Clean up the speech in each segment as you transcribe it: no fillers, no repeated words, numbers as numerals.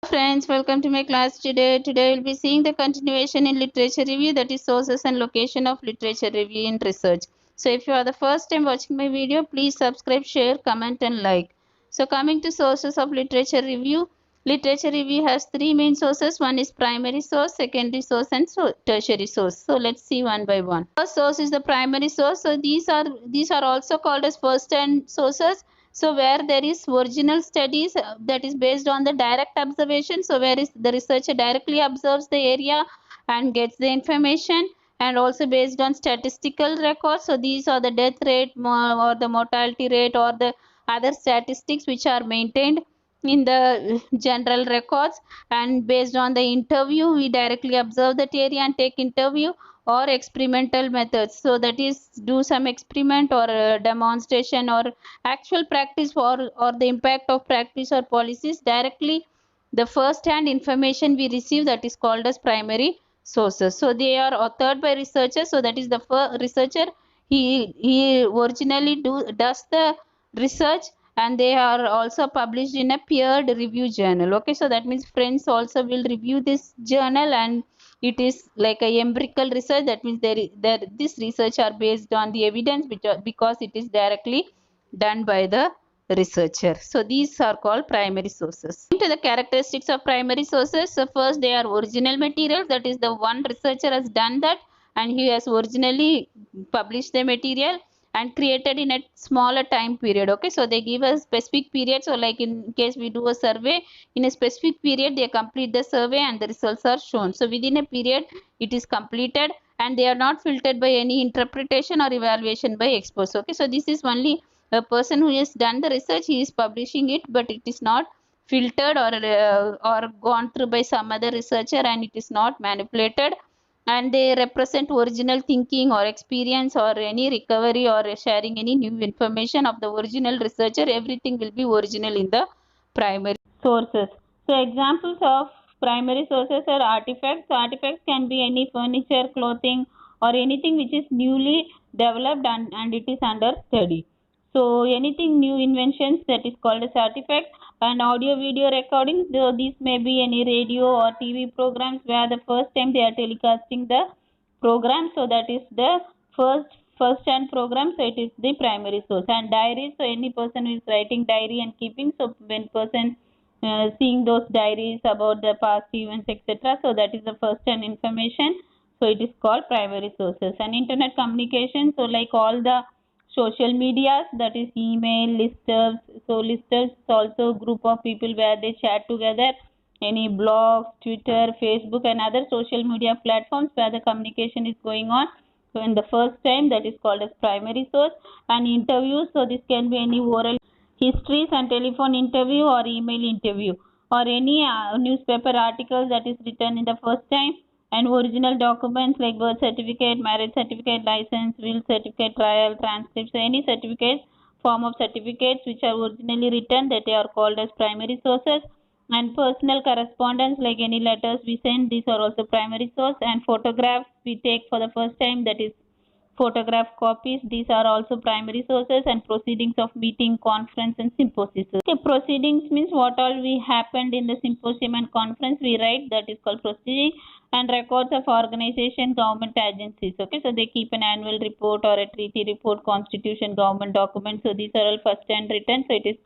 Friends, welcome to my class today. Today we'll be seeing the continuation in literature review, that is sources and location of literature review in research. So if you are the first time watching my video, please subscribe, share, comment and like. So coming to sources of literature review has three main sources. One is primary source, secondary source and tertiary source. So let's see one by one. First source is the primary source. So these are also called as first hand sources. So where there is original studies that is based on the direct observation. So where is the researcher directly observes the area and gets the information, and also based on statistical records. So these are the death rate or the mortality rate or the other statistics which are maintained in the general records, and based on the interview we directly observe that area and take interview, or experimental methods. So that is do some experiment or demonstration or actual practice or the impact of practice or policies directly. The first hand information we receive, that is called as primary sources. So they are authored by researchers. So that is the first researcher, he originally does the research, and they are also published in a peered review journal. Okay, so that means friends also will review this journal, and it is like a empirical research. That means this research are based on the evidence because it is directly done by the researcher. So these are called primary sources. Into the characteristics of primary sources. So first, they are original materials. That is the one researcher has done that, and he has originally published the material and created in a smaller time period. Okay, so they give a specific period. So like in case we do a survey, in a specific period they complete the survey and the results are shown. So within a period it is completed, and they are not filtered by any interpretation or evaluation by experts. Okay, so this is only a person who has done the research, he is publishing it, but it is not filtered or gone through by some other researcher, and it is not manipulated, and they represent original thinking or experience or any recovery or sharing any new information of the original researcher. Everything will be original in the primary sources. So examples of primary sources are artifacts. So artifacts can be any furniture, clothing or anything which is newly developed and it is under study. So anything new inventions, that is called as artifact. And audio video recordings, these may be any radio or TV programs where the first time they are telecasting the program. So that is the first hand program. So it is the primary source. And diaries, so any person who is writing diary and keeping, so when person seeing those diaries about the past events, etc. So that is the first hand information. So it is called primary sources. And internet communication, so like all the social medias, that is email, listservs. So listservs is also a group of people where they chat together. Any blogs, Twitter, Facebook and other social media platforms where the communication is going on. So in the first time, that is called as primary source. And interviews, so this can be any oral histories and telephone interview or email interview, or any newspaper articles that is written in the first time, and original documents like birth certificate, marriage certificate, license, will certificate, trial, transcripts, so any certificates, form of certificates which are originally written, that they are called as primary sources. And personal correspondence, like any letters we send, these are also primary source. And photographs we take for the first time, that is photograph copies, these are also primary sources. And proceedings of meeting, conference and symposium. Okay, proceedings means what all we happened in the symposium and conference we write, that is called proceeding. And records of organization, government agencies. Okay, so they keep an annual report or a treaty report, constitution, government documents. So these are all first hand written, so it is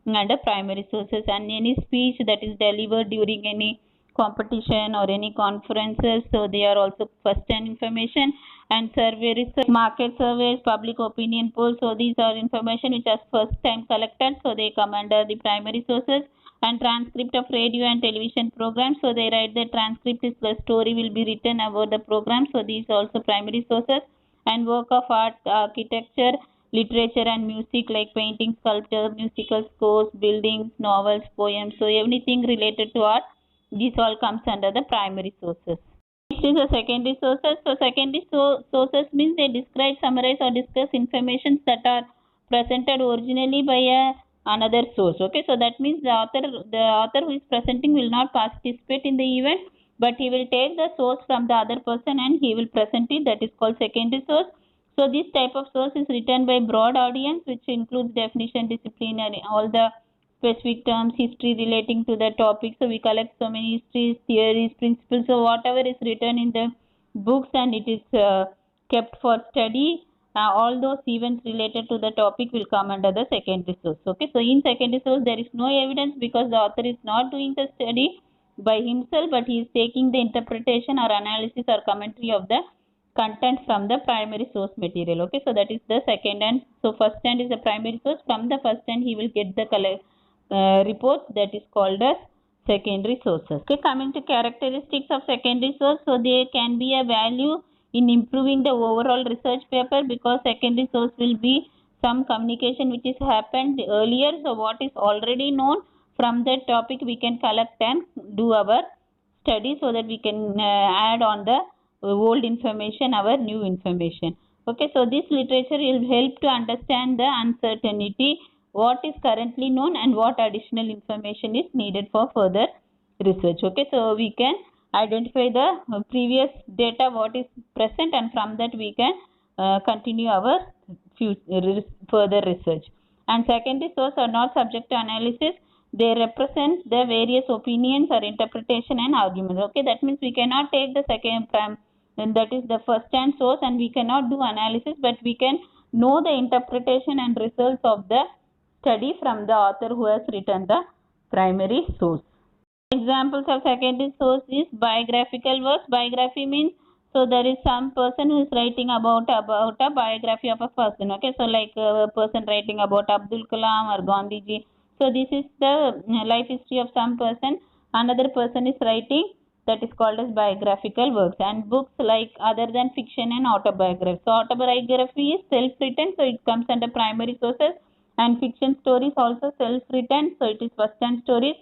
under primary sources. And any speech that is delivered during any competition or any conferences, so they are also first hand information. And survey research, market surveys, public opinion polls, so these are information which are first time collected, so they come under the primary sources. And transcript of radio and television programs, so they write the transcript is the story will be written about the program, so these are also primary sources. And work of art, architecture, literature and music, like painting, sculpture, musical scores, buildings, novels, poems, so anything related to art, this all comes under the primary sources. Next is the secondary sources. So secondary sources means they describe, summarize or discuss information that are presented originally by another source. Okay, so that means the author who is presenting will not participate in the event, but he will take the source from the other person and he will present it. That is called secondary source. So this type of source is written by broad audience, which includes definition, discipline and all the specific terms, history relating to the topic. So we collect so many histories, theories, principles. So whatever is written in the books and it is kept for study, all those events related to the topic will come under the secondary source. Okay, so in secondary source there is no evidence because the author is not doing the study by himself, but he is taking the interpretation or analysis or commentary of the content from the primary source material. Okay, so that is the second hand. So first hand is the primary source. From the first hand he will get the reports, that is called as secondary sources. Okay, coming to characteristics of secondary source, so they can be a value in improving the overall research paper because secondary source will be some communication which is happened earlier. So what is already known from that topic we can collect and do our study so that we can add on the old information, our new information. Okay, so this literature will help to understand the uncertainty, what is currently known and what additional information is needed for further research. Okay, so we can identify the previous data what is present, and from that we can continue our further research. And secondary sources are not subject to analysis. They represent the various opinions or interpretation and arguments. Okay, that means we cannot take the second and that is the first hand source and we cannot do analysis, but we can know the interpretation and results of the study from the author who has written the primary source. Examples of secondary source is biographical works. Biography means, so there is some person who is writing about a biography of a person. Okay, so like a person writing about Abdul Kalam or Gandhiji. So this is the life history of some person. Another person is writing, that is called as biographical works. And books like other than fiction and autobiography. So autobiography is self-written, so it comes under primary sources. And fiction stories also self-written, so it is first-hand stories.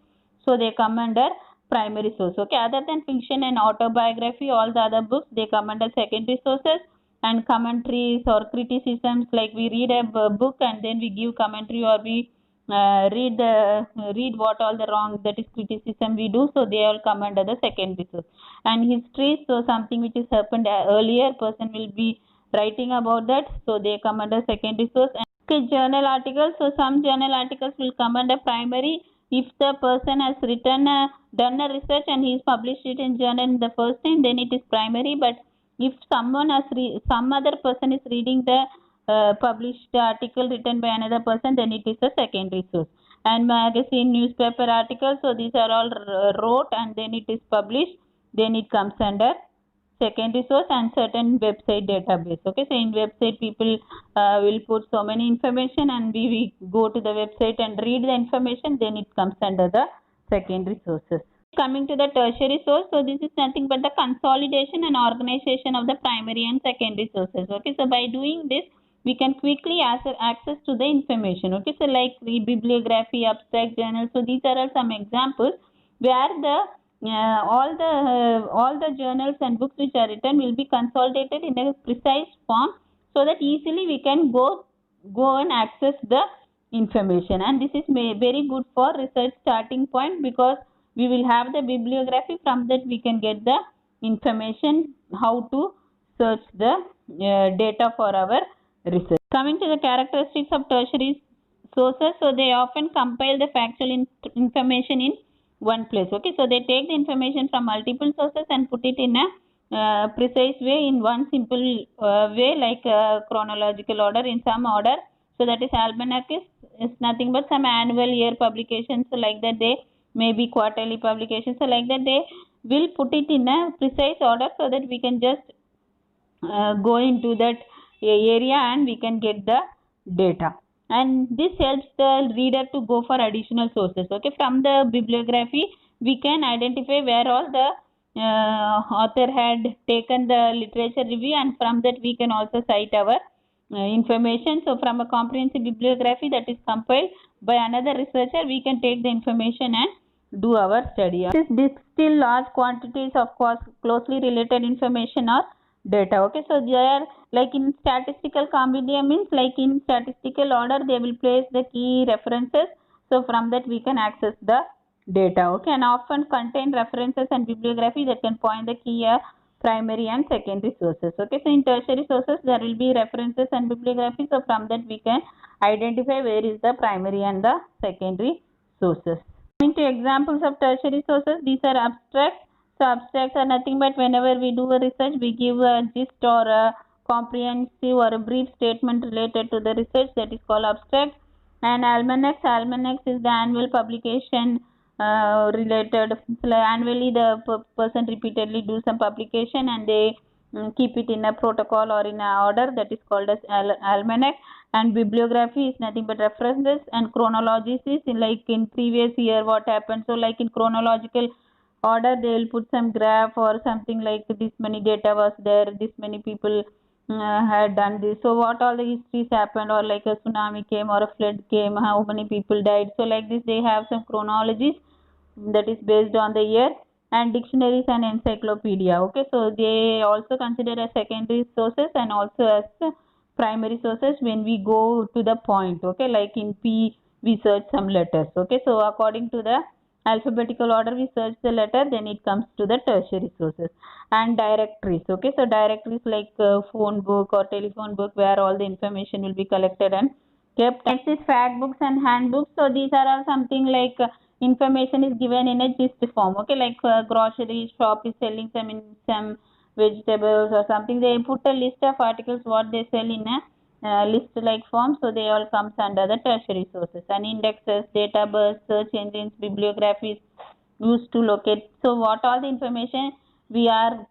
So they come under primary source. Okay, other than fiction and autobiography, all the other books they come under secondary sources. And commentaries or criticisms, like we read a book and then we give commentary, or we read what all the wrong, that is criticism we do. So they all come under the secondary source. And history, so something which has happened earlier, person will be writing about that, so they come under secondary source. And okay, journal articles, so some journal articles will come under primary if the person has written done a research and he has published it in journal in the first time, then it is primary. But if someone has some other person is reading the published article written by another person, then it is a secondary source. And magazine, newspaper articles, so these are all wrote and then it is published, then it comes under secondary source. And certain website database. Okay, so in website people will put so many information and we go to the website and read the information, then it comes under the secondary sources. Coming to the tertiary source, so this is nothing but the consolidation and organization of the primary and secondary sources. Okay, so by doing this we can quickly access to the information. Okay, so like bibliography, abstract, journals, so these are all some examples where the all the journals and books which are written will be consolidated in a precise form so that easily we can go and access the information. And this is very good for research starting point because we will have the bibliography, from that we can get the information how to search the data for our research. Coming to the characteristics of tertiary sources, so they often compile the factual information in one place. Okay, so they take the information from multiple sources and put it in a precise way, in one simple way, like chronological order, in some order. So that is almanac is nothing but some annual year publications, so like that they may be quarterly publications, so like that they will put it in a precise order so that we can just go into that area and we can get the data. And this helps the reader to go for additional sources. Okay, from the bibliography we can identify where all the author had taken the literature review, and from that we can also cite our information. So from a comprehensive bibliography that is compiled by another researcher, we can take the information and do our study. This distill large quantities of closely related information or data. Okay, so they are like in statistical compendium, means like in statistical order they will place the key references, so from that we can access the data. Okay, and often contain references and bibliography that can point the key primary and secondary sources. Okay, so in tertiary sources there will be references and bibliography, so from that we can identify where is the primary and the secondary sources. Coming to examples of tertiary sources, these are abstracts. So abstracts are nothing but whenever we do a research, we give a gist or a comprehensive or a brief statement related to the research, that is called abstract. And almanacs is the annual publication related. Annually the person repeatedly do some publication and they keep it in a protocol or in a order, that is called as almanac. And bibliography is nothing but references, and chronologies is like in previous year what happened. So like in chronological order they will put some graph or something like this many data was there, this many people had done this, so what all the histories happened, or like a tsunami came or a flood came, how many people died. So like this they have some chronologies that is based on the year. And dictionaries and encyclopedia, okay, so they also consider as secondary sources and also as primary sources when we go to the point, okay, like in P we search some letters, okay, so according to the alphabetical order we search the letter, then it comes to the tertiary sources. And directories, okay, so directories like phone book or telephone book where all the information will be collected and kept. Next is fact books and handbooks. So these are all something like information is given in a gist form, okay, like grocery shop is selling some vegetables or something, they put a list of articles what they sell in a list like form, so they all comes under the tertiary sources. And indexes, database, search engines, bibliographies used to locate. So what all the information we are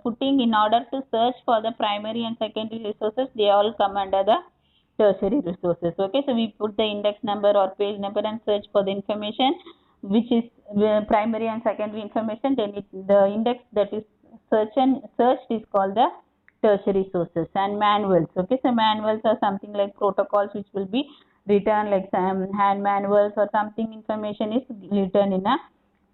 putting in order to search for the primary and secondary resources, they all come under the tertiary resources, okay, so we put the index number or page number and search for the information which is primary and secondary information, then the index that is searched is called the tertiary sources. And manuals, okay, so manuals are something like protocols which will be written, like some hand manuals or something, information is written in a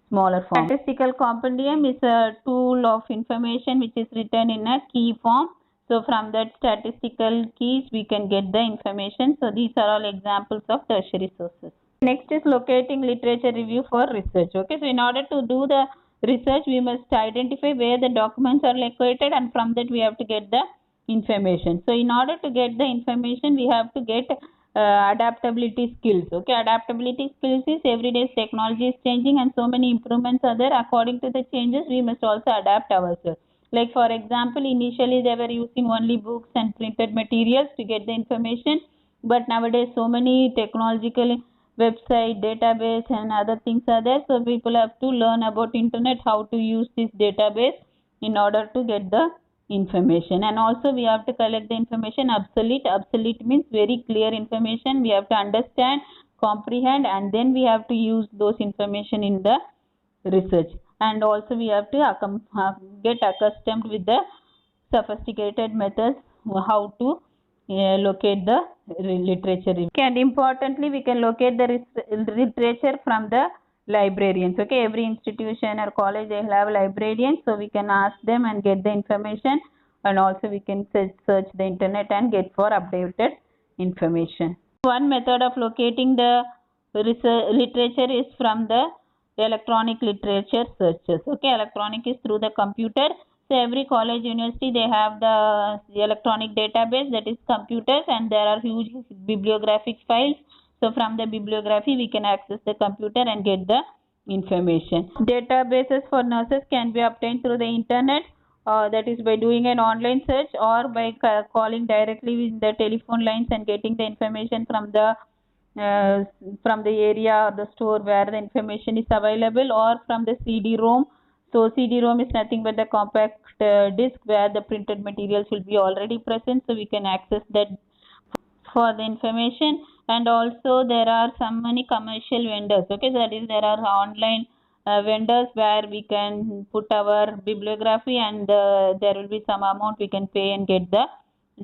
smaller form. Statistical compendium is a tool of information which is written in a key form, so from that statistical keys we can get the information. So these are all examples of tertiary sources. Next is locating literature review for research, okay, so in order to do the research we must identify where the documents are located, and from that we have to get the information. So in order to get the information we have to get adaptability skills, okay, adaptability skills is everyday's technology is changing and so many improvements are there, according to the changes we must also adapt ourselves. Like for example, initially they were using only books and printed materials to get the information, but nowadays so many technological website, database and other things are there, so people have to learn about internet, how to use this database in order to get the information. And also we have to collect the information. Obsolete means very clear information, we have to understand, comprehend, and then we have to use those information in the research. And also we have to get accustomed with the sophisticated methods how to locate the literature. And importantly we can locate the literature from the librarians, okay, every institution or college they have librarians, so we can ask them and get the information. And also we can search the internet and get for updated information. One method of locating the literature is from the electronic literature searches, okay, electronic is through the computer. So every college, university, they have the electronic database, that is computers, and there are huge bibliographic files. So from the bibliography we can access the computer and get the information. Databases for nurses can be obtained through the internet, that is by doing an online search or by calling directly with the telephone lines and getting the information from the area or the store where the information is available, or from the CD-ROM. So CD-ROM is nothing but the compact disc where the printed materials will be already present, so we can access that for the information. And also there are some many commercial vendors, okay, that is there are online vendors where we can put our bibliography and there will be some amount we can pay and get the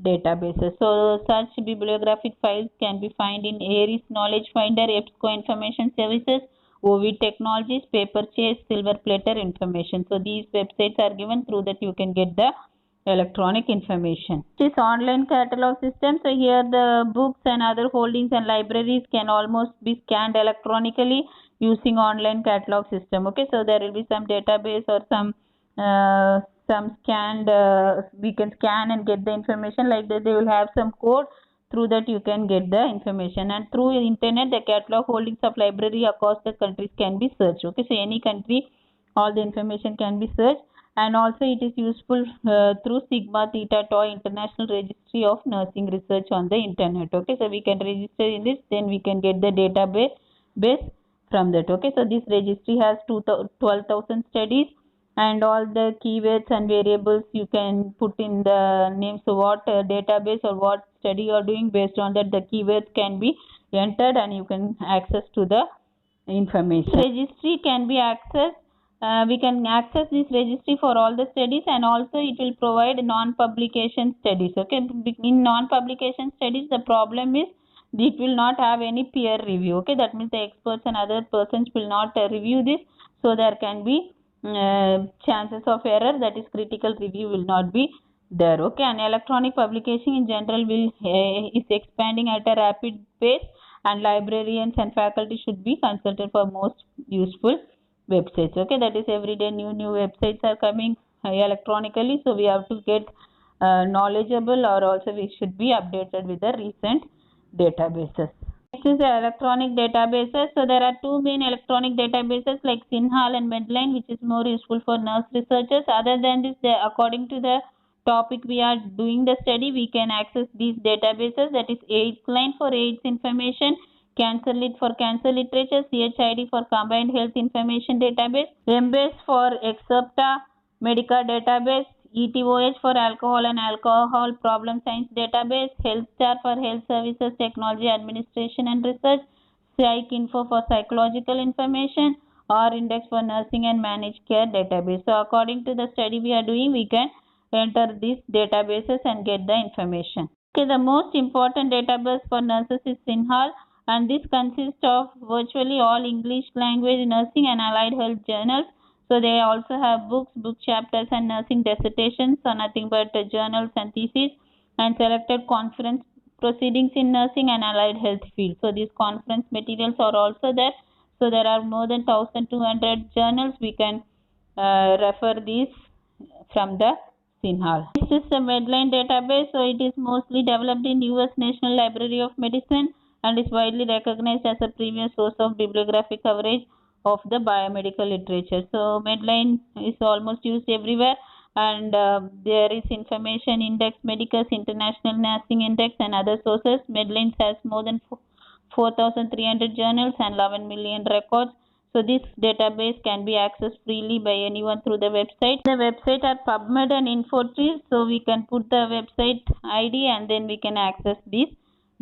databases. So such bibliographic files can be found in Aries Knowledge Finder, EBSCO Information Services, Ovid Technologies, Paperchase, Silver Platter Information. So these websites are given, through that you can get the electronic information. This online catalog system, so here the books and other holdings and libraries can almost be scanned electronically using online catalog system, okay, so there will be some database or some scanned we can scan and get the information, like that they will have some code, through that you can get the information. And through internet, the catalog holdings of library across the countries can be searched. Okay, so any country, all the information can be searched. And also it is useful through Sigma Theta Tau International Registry of Nursing Research on the internet. Okay, so we can register in this, then we can get the database from that. Okay, so this registry has 12,000 studies, and all the keywords and variables you can put in the name. So what database or what study you are doing, based on that the keywords can be entered and you can access to the information. Registry can be accessed. We can access this registry for all the studies, and also it will provide non-publication studies. Okay, in non-publication studies the problem is it will not have any peer review. Okay, that means the experts and other persons will not review this, so there can be chances of error, that is critical review will not be there. Okay, and electronic publication in general will is expanding at a rapid pace, and librarians and faculty should be consulted for most useful websites. Okay, that is every day new websites are coming electronically, so we have to get knowledgeable, or also we should be updated with the recent databases. Next is the electronic databases. So there are two main electronic databases like Sinhal and Medline, which is more useful for nurse researchers. Other than this, according to the topic we are doing the study, we can access these databases, that is AIDS-Line for AIDS information, CancerLit for cancer literature, CHID for combined health information database, Embase for Excerpta Medica database, ETOH for alcohol and alcohol problem science database, HealthStar for health services technology administration and research, PsycInfo for psychological information, or Index for nursing and managed care database. So according to the study we are doing, we can enter these databases and get the information. Okay, the most important database for nurses is Sinhal, and this consists of virtually all English language nursing and allied health journals. So they also have books, book chapters, and nursing dissertations, so nothing but journals and theses, and selected conference proceedings in nursing and allied health field. So these conference materials are also there. So there are more than 1,200 journals. We can refer these from the Sinhal. This is the Medline database. So it is mostly developed in US National Library of Medicine and is widely recognized as a premier source of bibliographic coverage of the biomedical literature. So Medline is almost used everywhere, and there is information index, Medicus, International Nursing Index, and other sources. Medline has more than 4,300 journals and 11 million records. So this database can be accessed freely by anyone through the website. The website are PubMed and InfoTree, so we can put the website ID and then we can access this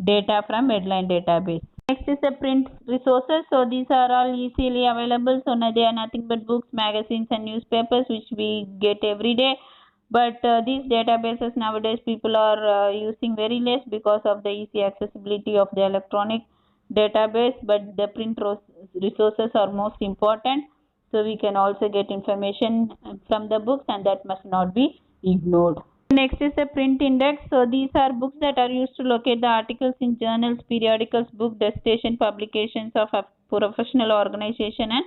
data from Medline database. Next is the print resources. So these are all easily available. So they are nothing but books, magazines, and newspapers which we get every day. But these databases nowadays people are using very less because of the easy accessibility of the electronic database. But the print resources are most important. So we can also get information from the books, and that must not be ignored. Next is the print index. So these are books that are used to locate the articles in journals, periodicals, book dissertation publications of a professional organization and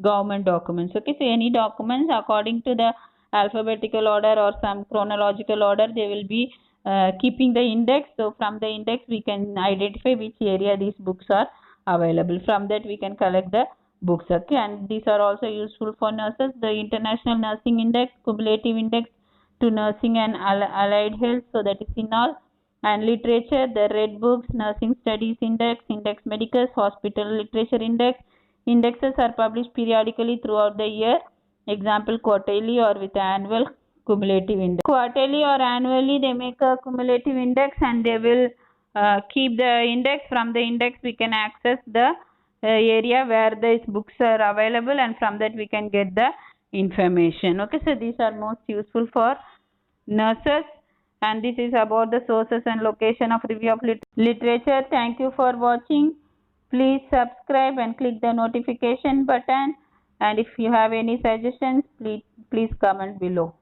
government documents. Okay, so any documents according to the alphabetical order or some chronological order, they will be keeping the index. So from the index we can identify which area these books are available. From that we can collect the books. Okay, and these are also useful for nurses. The International Nursing Index, Cumulative Index to Nursing and Allied Health, so that is Sinhal. And literature, the Red Books, Nursing Studies Index, Index Medicus, Hospital Literature Index. Indexes are published periodically throughout the year. Example, quarterly or with annual cumulative index. Quarterly or annually they make a cumulative index, and they will keep the index. From the index we can access the area where these books are available, and from that we can get the information. Okay, so these are most useful for nurses, and this is about the sources and location of review of literature. Thank you for watching. Please subscribe and click the notification button, and if you have any suggestions, please comment below.